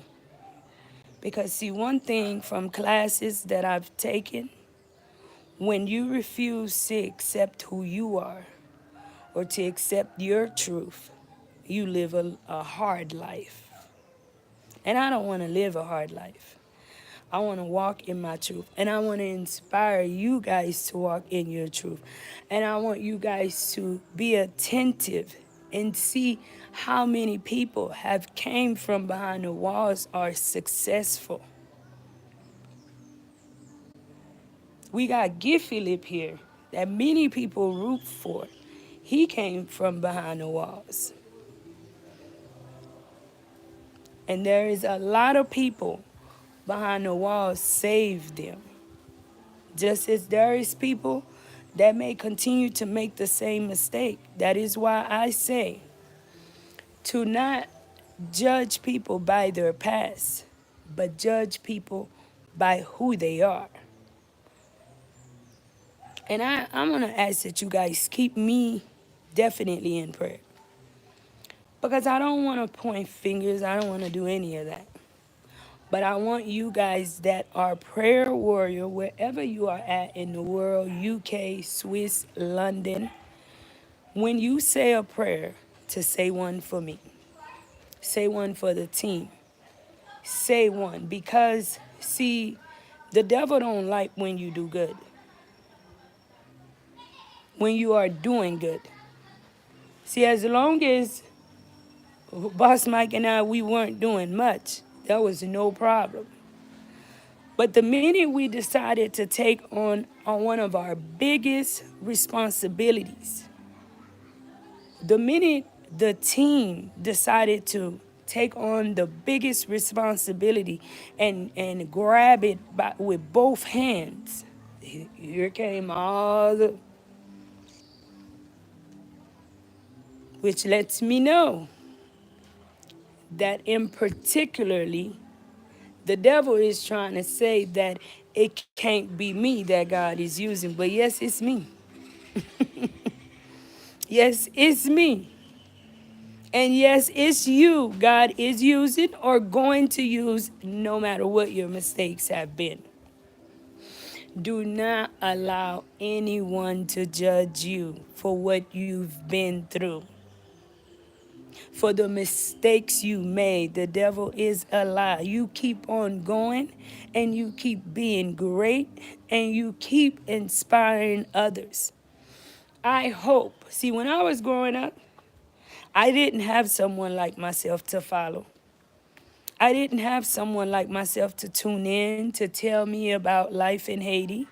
because, see, one thing from classes that I've taken, when you refuse to accept who you are or to accept your truth, you live a hard life. And I don't want to live a hard life. I want to walk in my truth. And I want to inspire you guys to walk in your truth. And I want you guys to be attentive and see how many people have came from behind the walls are successful. We got Gift Philip here that many people root for. He came from behind the walls. And there is a lot of people behind the walls saved them. Just as there is people that may continue to make the same mistake. That is why I say to not judge people by their past, but judge people by who they are. And I'm going to ask that you guys keep me definitely in prayer. Because I don't want to point fingers. I don't want to do any of that. But I want you guys that are prayer warrior, wherever you are at in the world, UK, Swiss, London, when you say a prayer, to say one for me. Say one for the team. Say one. Because, see, the devil don't like when you do good. When you are doing good. See, as long as Boss Mike and I, we weren't doing much, there was no problem. But the minute we decided to take on one of our biggest responsibilities, the minute the team decided to take on the biggest responsibility and grab it with both hands, here came all the, which lets me know that in particularly, the devil is trying to say that it can't be me that God is using, but yes, it's me. Yes, it's me. And yes, it's you God is using or going to use no matter what your mistakes have been. Do not allow anyone to judge you for what you've been through. For the mistakes you made, the devil is a lie. You keep on going and you keep being great and you keep inspiring others. I hope, see, when I was growing up, I didn't have someone like myself to follow. I didn't have someone like myself to tune in to tell me about life in Haiti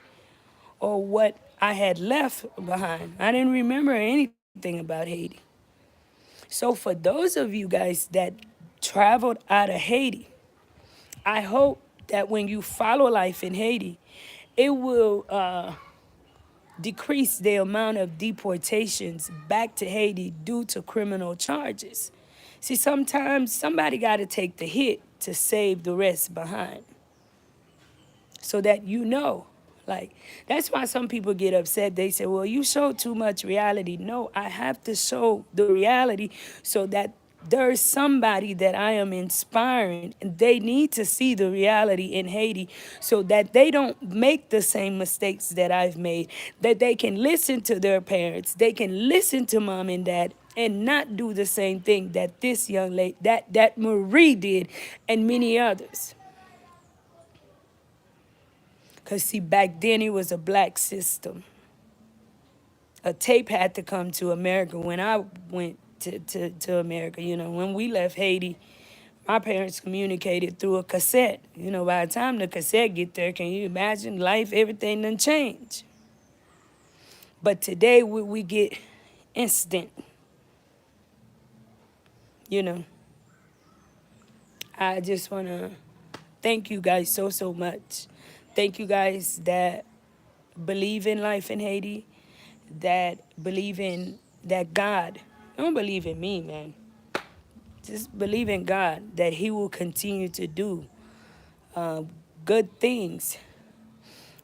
or what I had left behind. I didn't remember anything about Haiti. So for those of you guys that traveled out of Haiti, I hope that when you follow Life in Haiti, it will decrease the amount of deportations back to Haiti due to criminal charges. See, sometimes somebody got to take the hit to save the rest behind. So that you know, like, that's why some people get upset. They say, well, you show too much reality. No, I have to show the reality so that there's somebody that I am inspiring, and they need to see the reality in Haiti so that they don't make the same mistakes that I've made, that they can listen to their parents, they can listen to mom and dad, and not do the same thing that this young lady, that Marie did, and many others. Because, see, back then it was a black system. A tape had to come to America when I went to America. You know, when we left Haiti, my parents communicated through a cassette. You know, by the time the cassette get there, can you imagine life, everything done changed. But today we get instant, you know. I just want to thank you guys so much. Thank you guys that believe in Life in Haiti, that believe in that God. Don't believe in me, man. Just believe in God that He will continue to do good things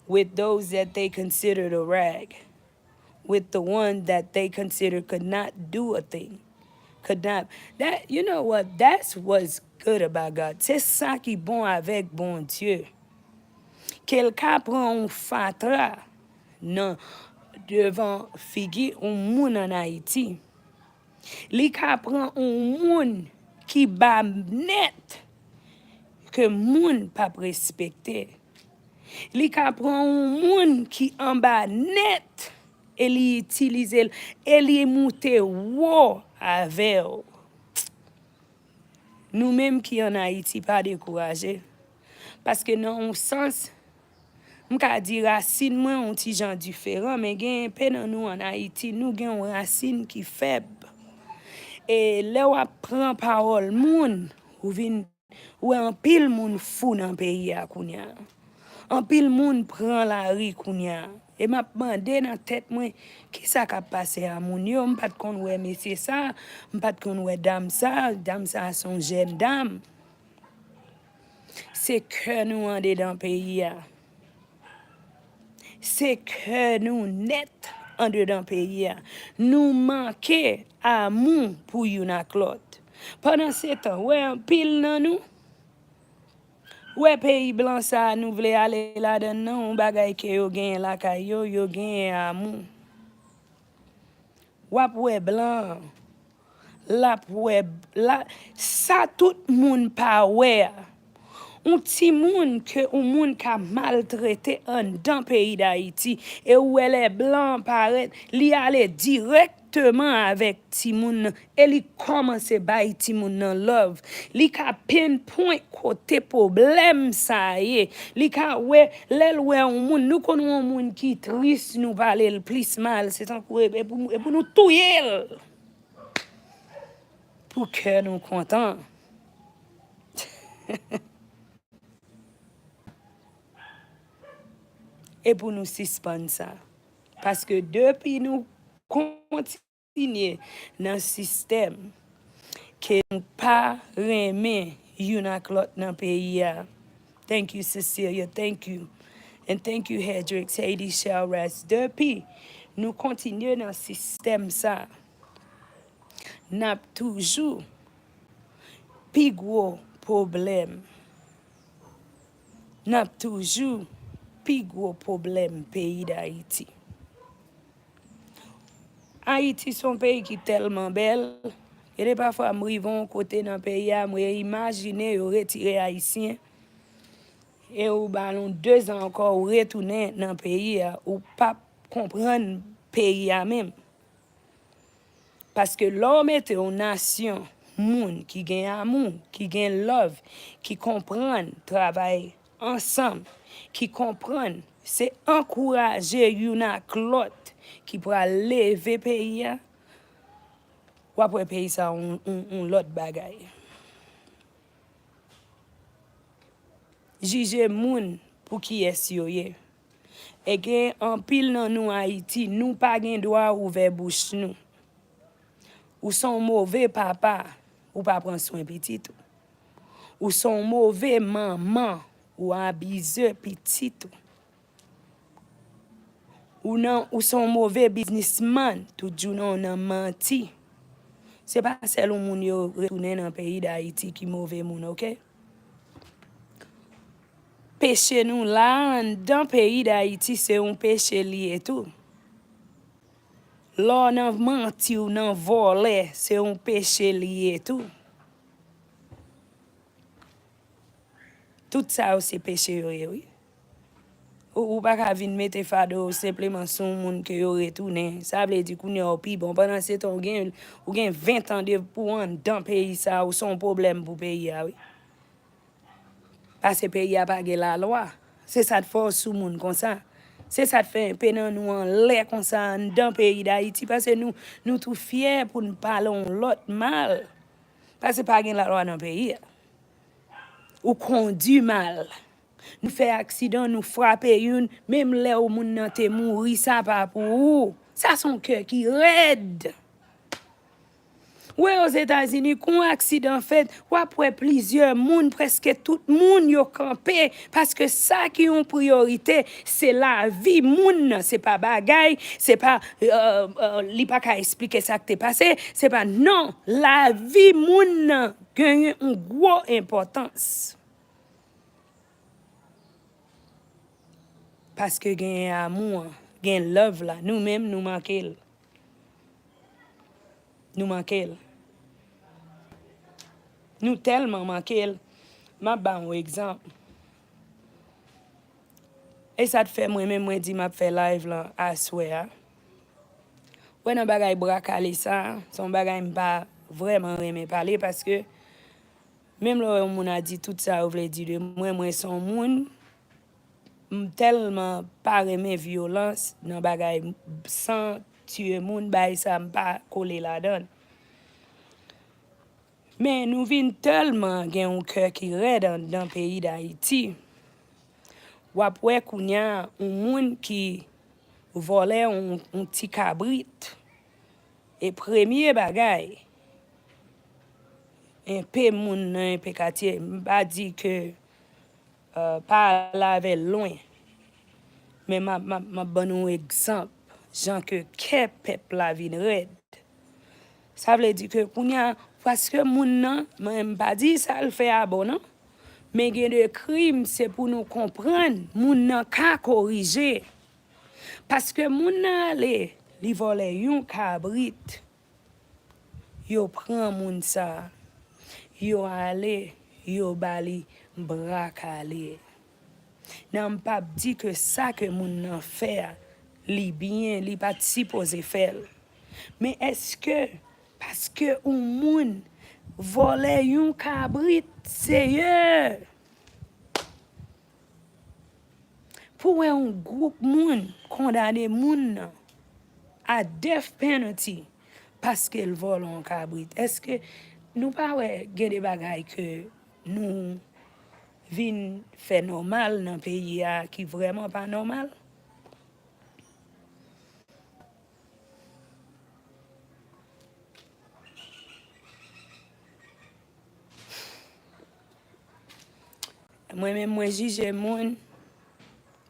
with those that they considered a rag, with the one that they considered could not do a thing, could not. That, you know what? That's what's good about God. C'est ça qui bon avec bon Dieu. Quelqu'un prend un fatra non devant figi un moun en Haïti. Li ka pran un moun ki ba net que moun pa respekte. Li ka pran un moun ki en ba net et li utilize et li moute wo avec. Nous même qui en Haïti pas découragé parce que dans un sens m'ka di racine moi un petit gens différent mais gen pe dans nous en Haïti nous gen une racine qui faible. Et là où prend parole moun ou vin ou en pile moun fou dans pays a kounya. En pile moun prend la ri kounya. Et m'a demandé dans tête moi qui ça ka passé à moun yo, m'pas de kon ouais monsieur ça, m'pas de kon ouais dame ça son jeune dame. C'est que nous en dedans pays a. C'est que nous net en dedans pays a. Nous manquer amour pour yon ak l'autre. Pendant ce temps, ouais, en pile nan nous. Ouais, pays blanc ça, nous voulons aller là-dedans, on bagay que yo gen la kay yo gen amour. Wap ouais blanc. La la ça tout moun pa ouais. Un ti moun que un moun ka maltraité en dans pays d'Haïti et où elle est blanc paraît li aller directement avec ti moun et li commence bay ti moun nan love li ka pinpoint côté problème ça y li ka ouais l'el ouais un moun nous connaissons un moun qui triste nous parler le plus mal c'est tant pour nous touyer pour que nous contents. Et pour nous suspendre ça. Parce que depuis nous continuons dans le système, que nous pas remet yon ak l'autre dans le pays. Thank you, Cecilia. Thank you. And thank you, Hedrix. Haiti shall rest. Depuis nous continuons dans le système ça, n'a toujours plus gros problème. N'a toujours plus gros problème pays d'Haïti. Haïti son pays qui est tellement belle. Et parfois m'rivon côté dans pays a imaginer yo retirer haïtien et ou ballon 2 ans encore retourner dans pays ou pas comprendre pays a même. Parce que l'homme est une nation moun qui gagne amour, qui gagne love, qui comprend travail ensemble, qui comprennent, c'est encourager yon ak l'autre qui pourra lever pays ou après pays ça on l'autre bagaille. juger moun pour qui est yo ye. Et gen en pile nan nous Haïti, nous pas gen droit ouvert bouche nous. Ou son mauvais papa, ou pas prendre soin petit. Ou son mauvais maman, ou abuse petit. Ou non, ou son mauvais businessman, tout jou nan menti. C'est pas celle où moun yo retourné dans le pays d'Haïti qui mauvais moun, ok? Péché nous là, dans le pays d'Haïti, c'est un péché lié tout. L'on nan menti ou nan volé, c'est un péché lié tout. Tout ça c'est péché, oui. Ou pas qu'à venir mettre fado simplement son monde que yo retourné. Ça veut dire qu'on est au pays. Bon, pendant ce temps, ou gen 20 ans de pour en dans le pays, ça, ou son problème pour le pays, oui. Parce que le pays n'a pas la loi. C'est ça de force sous monde comme ça. C'est ça de faire un peu dans nous en l'air comme ça dans le pays d'Haïti. Parce que nous tout fiers pour nous parler l'autre mal. Parce que pas la loi dans le pays. Ou conduit mal. Nous faisons accident, nous frappons, même là où moun nan te mouri, ça pas pour ou. Ça son cœur qui raide. Ouais, aux États-Unis, quand un accident fait, ou après plusieurs moun, presque tout moun yo campé, parce que ça qui est une priorité, c'est la vie moun, c'est pas bagay, c'est pas, li pa ka expliquer ça qui t'est passé, c'est pas, non, la vie moun gagne une grosse importance. Parce que gen amour, gen love là, nous-mêmes nous manquons. Nous manquons. Nous tellement manquons. Je vais un exemple. Et ça te fait moi-même, moi dis, je fais live là, à swear. Ouais, non bagay bracalé ça, son bagay pas vraiment aimer parler parce que même là on a dit tout ça, on voulait dire de moi son monde tellement pas aimer violence dans bagay sans tuer moun bay ça pas coller là-dedans. Mais nous vinn tellement gen un cœur qui raide dans le pays d'Haïti. Ou après kounya un moun qui volait un petit cabrit. Et premier bagay un peu moun nan un peu quartier, m'pa dit que pas laver loin. Mais ma bonne un exemple, gens que peuple la vin red. Ça veut dire que kounya parce que moun nan, m'pa dit ça le fait à bon non. Mais gen de crime c'est pour nous comprendre, moun nan ka corriger. Parce que moun nan li vole yon cabrit. Yo prend moun sa. Yo ale, yo bali brakale. Nan pas dit que ça que moun nan fait li bien, li pas supposé faire. Mais est-ce que parce que un moun vole yon cabrit sérieux pour un groupe moun condamner moun nan à death penalty parce qu'elle vole un cabrit. Est-ce que nous pas ouais gen des bagailles que nous vinn fait normal dans pays qui vraiment pas normal? Moi-même moi juge moun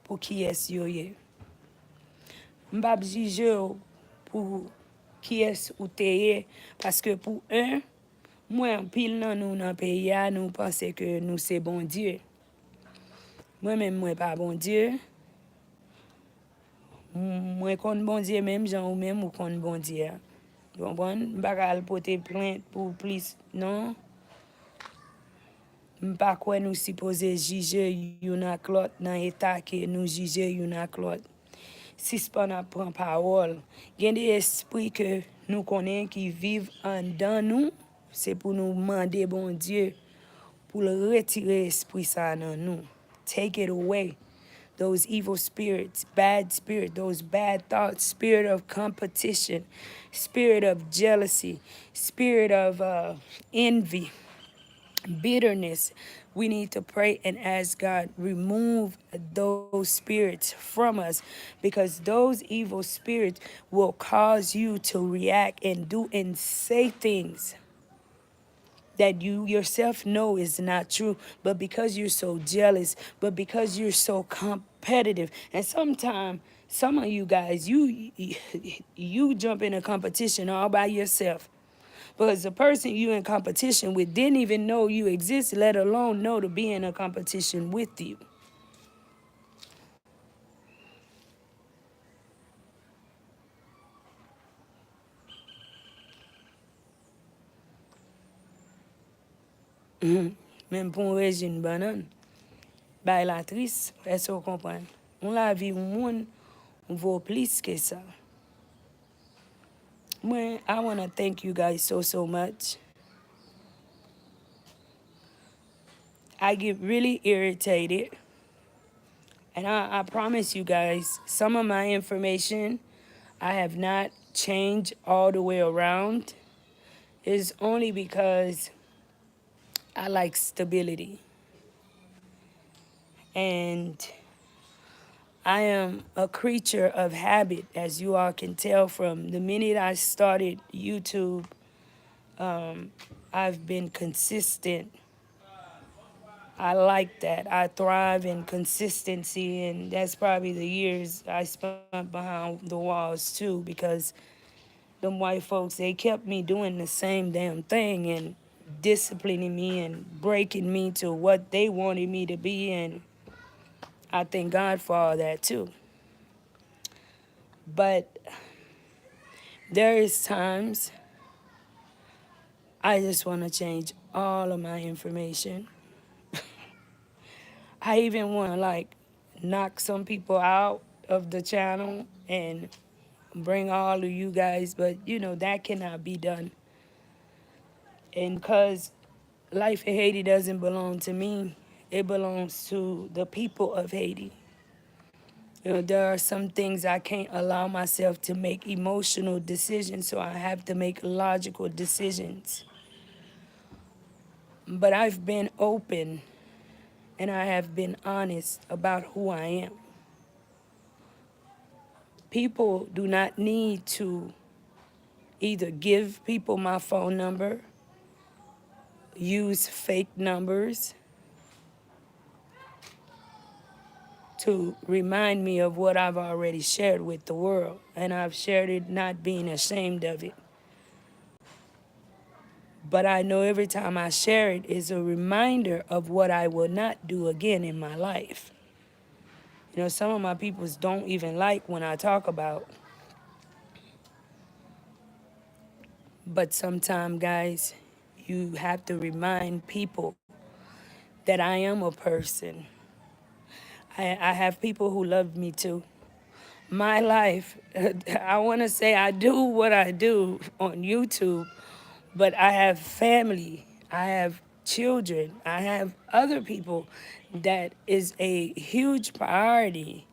pour qui est yo ye. M'pa juge pour qui est ou te parce que pour un moi pile nan nous dans pays nous penser que nous c'est bon Dieu. Moi-même moi pas bon Dieu. Moi connais bon Dieu même gens ou même ou connais bon Dieu. Vous comprenez? M'pa ka porter plainte pour plus non. M'pa quoi nous supposé juger yon ak l'autre dans état que nous juger yon ak l'autre. Si ce pas n'a prend parole, gen des esprits que nous connaissons qui vivent en dedans nous, c'est pour nous demander bon Dieu pour le retirer esprit ça dans nous. Take it away. Those evil spirits, those bad thoughts, spirit of competition, spirit of jealousy, spirit of envy. bitterness. We need to pray and ask God, remove those spirits from us, because those evil spirits will cause you to react and do and say things that you yourself know is not true, but because you're so jealous, but because you're so competitive. And sometimes some of you guys, you jump in a competition all by yourself, because the person you in competition with didn't even know you exist, let alone know to be in a competition with you. Même pour un régime banane, bah la triste, est-ce qu'on comprend? On la vie au monde vaut plus que ça. Well, I want to thank you guys so much. I get really irritated. And I promise you guys, some of my information I have not changed all the way around. It's only because I like stability. And I am a creature of habit, as you all can tell from the minute I started YouTube. I've been consistent. I like that. I thrive in consistency, and that's probably the years I spent behind the walls too, because them white folks, they kept me doing the same damn thing and disciplining me and breaking me to what they wanted me to be, and I thank God for all that too. But there is times I just want to change all of my information. I even want to like knock some people out of the channel and bring all of you guys, but you know, that cannot be done. And because Life in Haiti doesn't belong to me, it belongs to the people of Haiti. You know, there are some things I can't allow myself to make emotional decisions, so I have to make logical decisions. But I've been open and I have been honest about who I am. People do not need to either give people my phone number, use fake numbers to remind me of what I've already shared with the world. And I've shared it not being ashamed of it. But I know every time I share it is a reminder of what I will not do again in my life. You know, some of my peoples don't even like when I talk about. But sometimes, guys, you have to remind people that I am a person. I have people who love me too. My life, I want to say I do what I do on YouTube, but I have family, I have children, I have other people that is a huge priority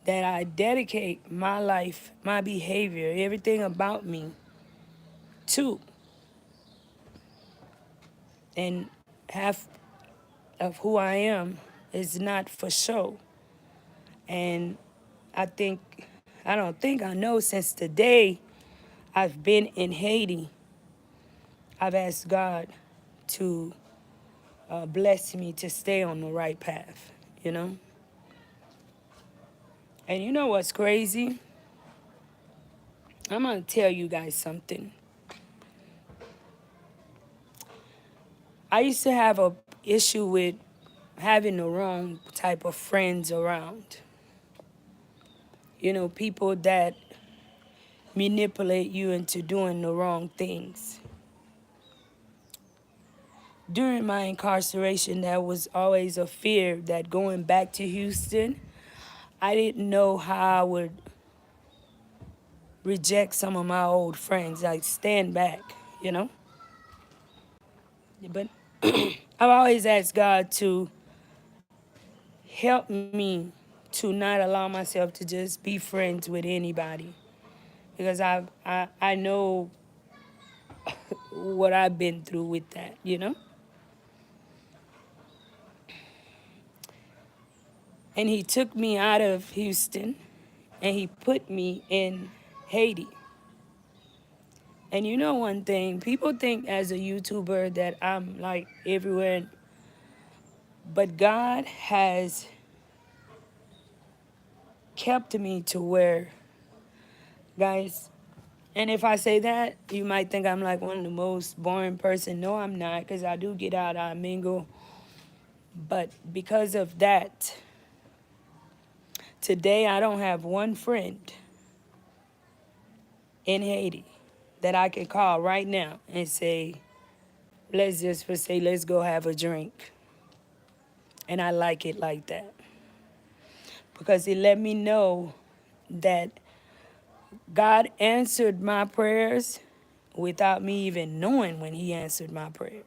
that I dedicate my life, my behavior, everything about me to. And half of who I am is not for show. And I don't think I know since the day I've been in Haiti, I've asked God to bless me to stay on the right path, you know? And you know what's crazy? I'm gonna tell you guys something. I used to have a issue with having the wrong type of friends around. You know, people that manipulate you into doing the wrong things. During my incarceration, there was always a fear that going back to Houston, I didn't know how I would reject some of my old friends, like stand back, you know? But I've always asked God to help me to not allow myself to just be friends with anybody, because I know what I've been through with that, you know? And he took me out of Houston and he put me in Haiti. And you know one thing, people think as a YouTuber that I'm like everywhere, but God has kept me to where, guys, and if I say that, you might think I'm like one of the most boring person. No, I'm not, because I do get out, I mingle. But because of that, today I don't have one friend in Haiti that I can call right now and say, let's just say, let's go have a drink. And I like it like that. Because it let me know that God answered my prayers without me even knowing when he answered my prayer.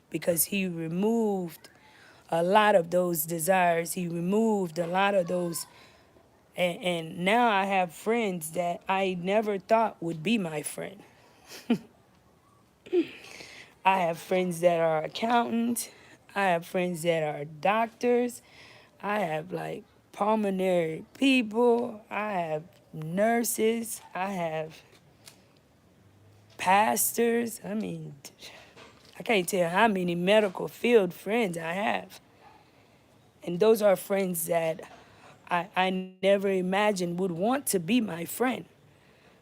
Because he removed a lot of those desires. He removed a lot of those. And now I have friends that I never thought would be my friend. I have friends that are accountants. I have friends that are doctors. I have like pulmonary people. I have nurses. I have pastors. I mean, I can't tell how many medical field friends I have. And those are friends that I never imagined would want to be my friend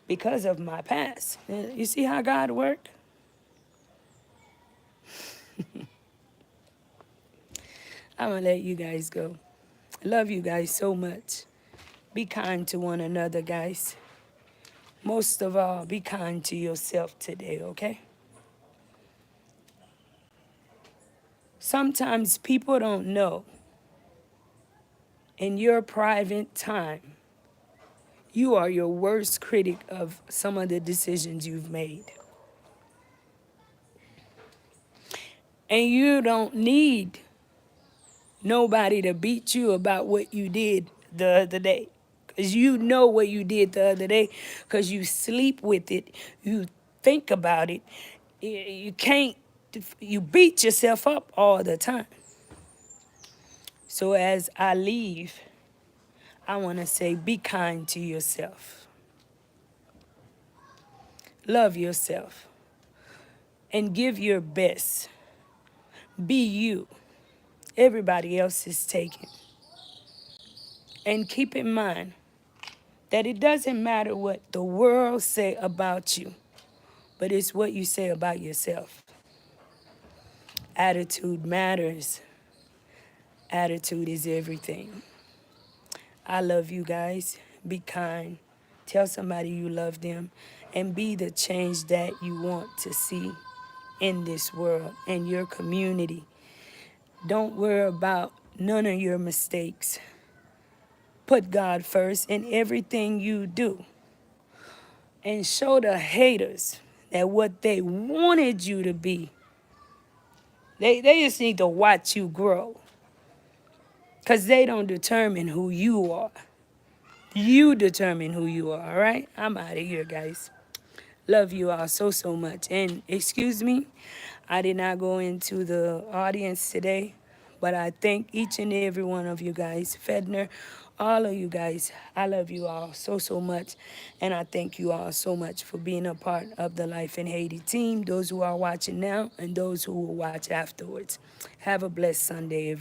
because of my past. You see how God worked? I'm going to let you guys go. I love you guys so much. Be kind to one another, guys. Most of all, be kind to yourself today, okay? Sometimes people don't know in your private time, you are your worst critic of some of the decisions you've made. And you don't need nobody to beat you about what you did the other day. Because you know what you did the other day. Because you sleep with it. You think about it. You can't, you beat yourself up all the time. So as I leave, I want to say be kind to yourself. Love yourself. And give your best. Be you. Everybody else is taken. And keep in mind that it doesn't matter what the world say about you, but it's what you say about yourself. Attitude matters. Attitude is everything. I love you guys. Be kind. Tell somebody you love them. And be the change that you want to see in this world and your community. Don't worry about none of your mistakes. Put God first in everything you do. And show the haters that what they wanted you to be, they just need to watch you grow. Because they don't determine who you are. You determine who you are, all right? I'm out of here, guys. Love you all so, so much. And excuse me, I did not go into the audience today, but I thank each and every one of you guys. Fedner, all of you guys, I love you all so, so much. And I thank you all so much for being a part of the Life in Haiti team, those who are watching now and those who will watch afterwards. Have a blessed Sunday, everyone.